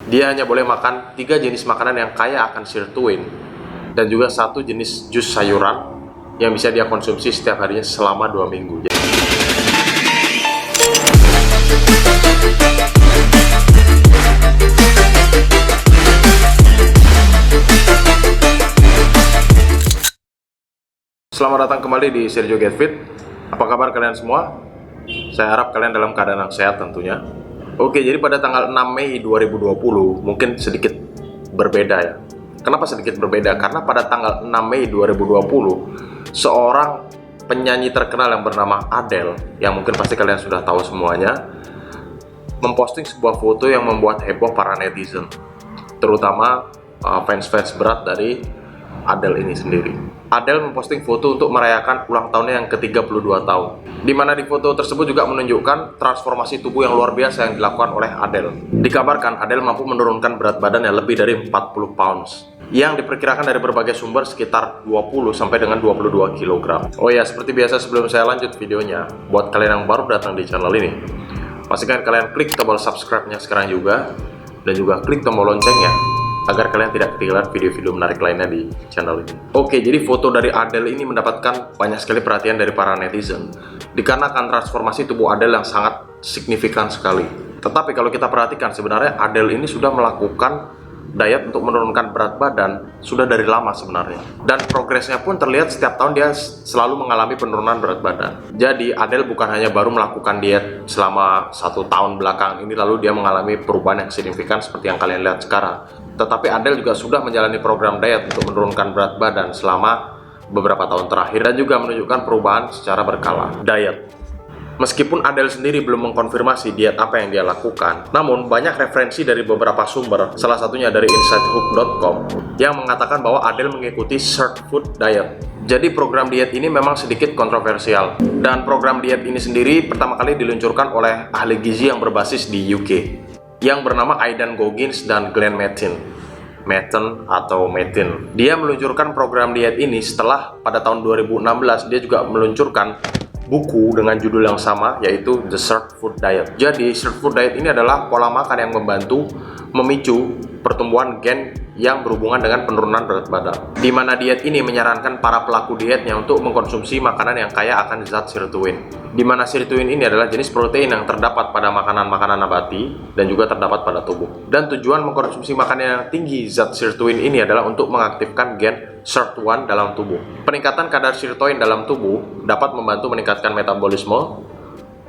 Dia hanya boleh makan 3 jenis makanan yang kaya akan sirtuin dan juga 1 jenis jus sayuran yang bisa dia konsumsi setiap harinya selama 2 minggu. Selamat datang kembali di Sergio Get Fit. Apa kabar kalian semua? Saya harap kalian dalam keadaan yang sehat tentunya. Oke, jadi pada tanggal 6 Mei 2020 mungkin sedikit berbeda ya. Kenapa sedikit berbeda? Karena pada tanggal 6 Mei 2020 seorang penyanyi terkenal yang bernama Adele, yang mungkin pasti kalian sudah tahu semuanya, memposting sebuah foto yang membuat heboh para netizen, terutama fans-fans berat dari Adele ini sendiri. Adele memposting foto untuk merayakan ulang tahunnya yang ke-32 tahun, di mana di foto tersebut juga menunjukkan transformasi tubuh yang luar biasa yang dilakukan oleh Adele. Dikabarkan Adele mampu menurunkan berat badan yang lebih dari 40 pounds, yang diperkirakan dari berbagai sumber sekitar 20 sampai dengan 22 kg. Oh ya, seperti biasa sebelum saya lanjut videonya, buat kalian yang baru datang di channel ini, pastikan kalian klik tombol subscribe-nya sekarang juga, dan juga klik tombol loncengnya agar kalian tidak ketinggalan video-video menarik lainnya di channel ini. Oke, jadi foto dari Adele ini mendapatkan banyak sekali perhatian dari para netizen, dikarenakan transformasi tubuh Adele yang sangat signifikan sekali. Tetapi kalau kita perhatikan, sebenarnya Adele ini sudah melakukan diet untuk menurunkan berat badan sudah dari lama sebenarnya, dan progresnya pun terlihat setiap tahun dia selalu mengalami penurunan berat badan. Jadi Adele bukan hanya baru melakukan diet selama 1 tahun belakang ini lalu dia mengalami perubahan yang signifikan seperti yang kalian lihat sekarang, tetapi Adele juga sudah menjalani program diet untuk menurunkan berat badan selama beberapa tahun terakhir dan juga menunjukkan perubahan secara berkala. Diet, meskipun Adele sendiri belum mengkonfirmasi diet apa yang dia lakukan, namun banyak referensi dari beberapa sumber, salah satunya dari insidehook.com, yang mengatakan bahwa Adele mengikuti Short Food Diet. Jadi program diet ini memang sedikit kontroversial, dan program diet ini sendiri pertama kali diluncurkan oleh ahli gizi yang berbasis di UK, yang bernama Aidan Goggins dan Glenn Matin atau Matin. Dia meluncurkan program diet ini setelah pada tahun 2016 dia juga meluncurkan buku dengan judul yang sama, yaitu The Short Food Diet. Jadi Short Food Diet ini adalah pola makan yang membantu memicu pertumbuhan gen yang berhubungan dengan penurunan berat badan, di mana diet ini menyarankan para pelaku dietnya untuk mengkonsumsi makanan yang kaya akan zat sirtuin, di mana sirtuin ini adalah jenis protein yang terdapat pada makanan-makanan nabati dan juga terdapat pada tubuh. Dan tujuan mengkonsumsi makanan yang tinggi zat sirtuin ini adalah untuk mengaktifkan gen SIRT1 dalam tubuh. Peningkatan kadar sirtuin dalam tubuh dapat membantu meningkatkan metabolisme,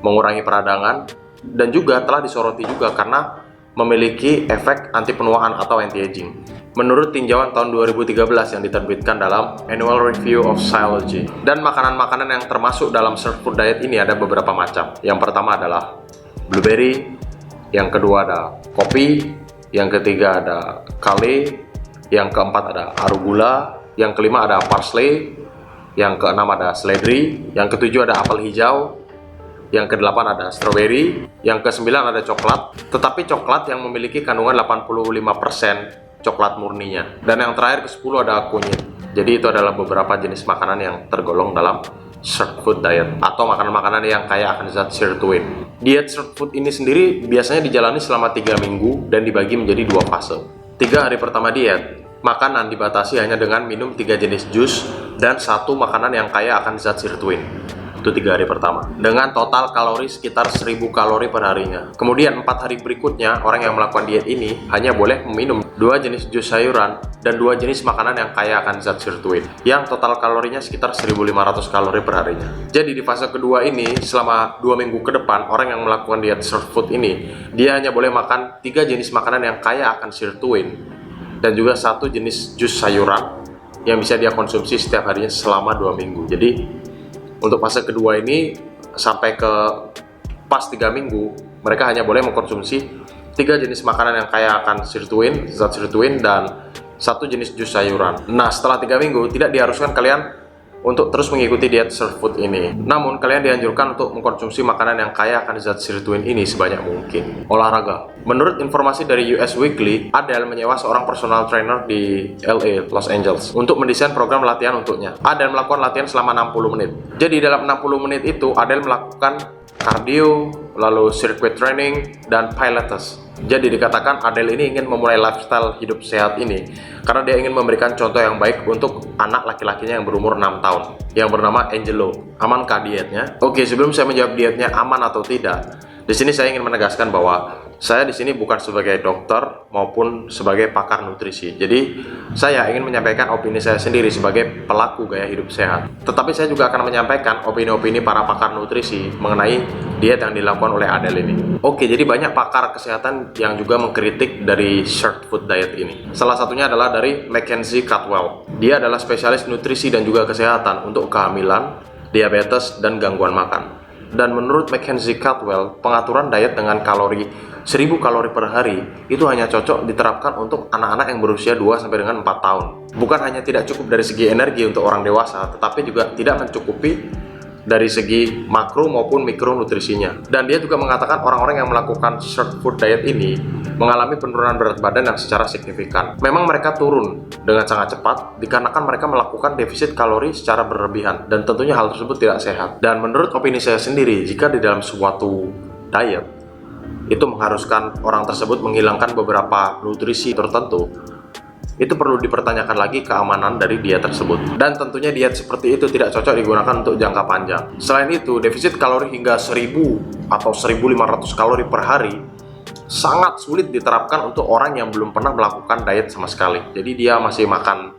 mengurangi peradangan, dan juga telah disoroti juga karena memiliki efek anti penuaan atau anti-aging. Menurut tinjauan tahun 2013 yang diterbitkan dalam Annual Review of Psychology. Dan makanan-makanan yang termasuk dalam Short Food Diet ini ada beberapa macam. Yang pertama adalah blueberry, yang kedua ada kopi, yang ketiga ada kale, yang keempat ada arugula, yang kelima ada parsley, yang keenam ada seledri, yang ketujuh ada apel hijau, yang kedelapan ada strawberry, yang kesembilan ada coklat, tetapi coklat yang memiliki kandungan 85% coklat murninya, dan yang terakhir ke-10 ada kunyit. Jadi itu adalah beberapa jenis makanan yang tergolong dalam Short Food Diet atau makanan-makanan yang kaya akan zat sirtuin. Diet Short Food ini sendiri biasanya dijalani selama 3 minggu dan dibagi menjadi 2 fase. 3 hari pertama diet, makanan dibatasi hanya dengan minum 3 jenis jus dan 1 makanan yang kaya akan zat sirtuin. Itu 3 hari pertama, dengan total kalori sekitar 1000 kalori per harinya. Kemudian 4 hari berikutnya, orang yang melakukan diet ini hanya boleh meminum 2 jenis jus sayuran dan 2 jenis makanan yang kaya akan zat sirtuin, yang total kalorinya sekitar 1500 kalori per harinya. Jadi di fase kedua ini, selama 2 minggu ke depan, orang yang melakukan diet short food ini, dia hanya boleh makan 3 jenis makanan yang kaya akan sirtuin dan juga 1 jenis jus sayuran yang bisa dia konsumsi setiap harinya selama 2 minggu. Jadi untuk fase kedua ini sampai ke pas 3 minggu, mereka hanya boleh mengkonsumsi 3 jenis makanan yang kaya akan sirtuin, zat sirtuin, dan 1 jenis jus sayuran. Nah, setelah 3 minggu tidak diharuskan kalian untuk terus mengikuti diet short food ini. Namun kalian dianjurkan untuk mengkonsumsi makanan yang kaya akan zat sirtuin ini sebanyak mungkin. Olahraga. Menurut informasi dari US Weekly, Adele menyewa seorang personal trainer di LA, Los Angeles, untuk mendesain program latihan untuknya. Adele melakukan latihan selama 60 menit. Jadi dalam 60 menit itu Adele melakukan cardio, lalu circuit training, dan pilates. Jadi dikatakan Adele ini ingin memulai lifestyle hidup sehat ini karena dia ingin memberikan contoh yang baik untuk anak laki-lakinya yang berumur 6 tahun yang bernama Angelo. Amankah dietnya? Oke, sebelum saya menjawab dietnya aman atau tidak, di sini saya ingin menegaskan bahwa saya di sini bukan sebagai dokter maupun sebagai pakar nutrisi. Jadi saya ingin menyampaikan opini saya sendiri sebagai pelaku gaya hidup sehat. Tetapi saya juga akan menyampaikan opini-opini para pakar nutrisi mengenai diet yang dilakukan oleh Adele ini. Oke, jadi banyak pakar kesehatan yang juga mengkritik dari short food diet ini. Salah satunya adalah dari Mackenzie Caldwell. Dia adalah spesialis nutrisi dan juga kesehatan untuk kehamilan, diabetes, dan gangguan makan. Dan menurut Mackenzie Caldwell, pengaturan diet dengan kalori 1000 kalori per hari itu hanya cocok diterapkan untuk anak-anak yang berusia 2 sampai dengan 4 tahun. Bukan hanya tidak cukup dari segi energi untuk orang dewasa, tetapi juga tidak mencukupi dari segi makro maupun mikronutrisinya. Dan dia juga mengatakan orang-orang yang melakukan short food diet ini mengalami penurunan berat badan yang secara signifikan. Memang mereka turun dengan sangat cepat dikarenakan mereka melakukan defisit kalori secara berlebihan, dan tentunya hal tersebut tidak sehat. Dan menurut opini saya sendiri, jika di dalam suatu diet itu mengharuskan orang tersebut menghilangkan beberapa nutrisi tertentu, itu perlu dipertanyakan lagi keamanan dari diet tersebut. Dan tentunya diet seperti itu tidak cocok digunakan untuk jangka panjang. Selain itu, defisit kalori hingga 1000 atau 1500 kalori per hari sangat sulit diterapkan untuk orang yang belum pernah melakukan diet sama sekali. Jadi dia masih makan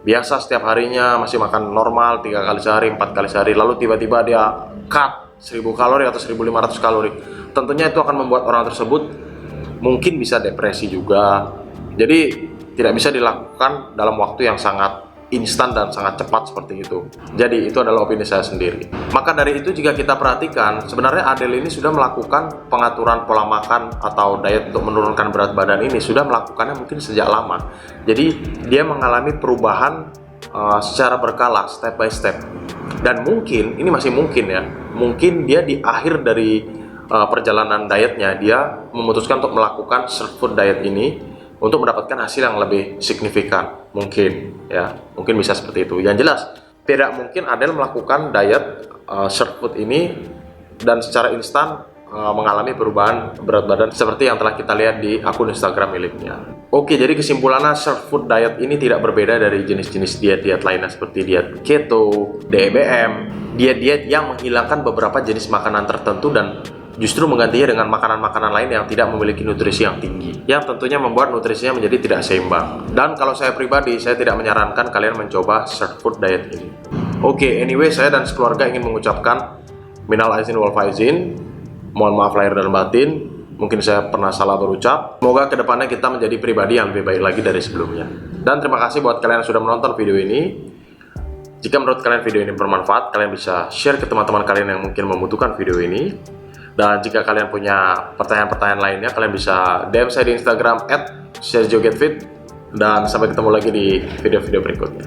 biasa setiap harinya, masih makan normal 3 kali sehari, 4 kali sehari, lalu tiba-tiba dia cut 1000 kalori atau 1500 kalori. Tentunya itu akan membuat orang tersebut mungkin bisa depresi juga. Jadi tidak bisa dilakukan dalam waktu yang sangat instan dan sangat cepat seperti itu. Jadi itu adalah opini saya sendiri. Maka dari itu jika kita perhatikan, sebenarnya Adele ini sudah melakukan pengaturan pola makan atau diet untuk menurunkan berat badan ini, sudah melakukannya mungkin sejak lama. Jadi dia mengalami perubahan secara berkala, step by step. Dan mungkin, ini masih mungkin ya, mungkin dia di akhir dari perjalanan dietnya, dia memutuskan untuk melakukan short food diet ini untuk mendapatkan hasil yang lebih signifikan. Mungkin ya, mungkin bisa seperti itu. Yang jelas, tidak mungkin Adele melakukan diet short food ini dan secara instan mengalami perubahan berat badan seperti yang telah kita lihat di akun Instagram miliknya. Oke, jadi kesimpulannya short food diet ini tidak berbeda dari jenis-jenis diet-diet lainnya seperti diet keto, DBM, diet-diet yang menghilangkan beberapa jenis makanan tertentu dan justru menggantinya dengan makanan-makanan lain yang tidak memiliki nutrisi yang tinggi, yang tentunya membuat nutrisinya menjadi tidak seimbang. Dan kalau saya pribadi, saya tidak menyarankan kalian mencoba short food diet ini. Oke, anyway, saya dan sekeluarga ingin mengucapkan minal aizin wal faizin, mohon maaf lahir dan batin, mungkin saya pernah salah berucap. Semoga kedepannya kita menjadi pribadi yang lebih baik lagi dari sebelumnya. Dan terima kasih buat kalian yang sudah menonton video ini. Jika menurut kalian video ini bermanfaat, kalian bisa share ke teman-teman kalian yang mungkin membutuhkan video ini. Dan jika kalian punya pertanyaan-pertanyaan lainnya, kalian bisa DM saya di Instagram @sergiogetfit. Dan sampai ketemu lagi di video-video berikutnya.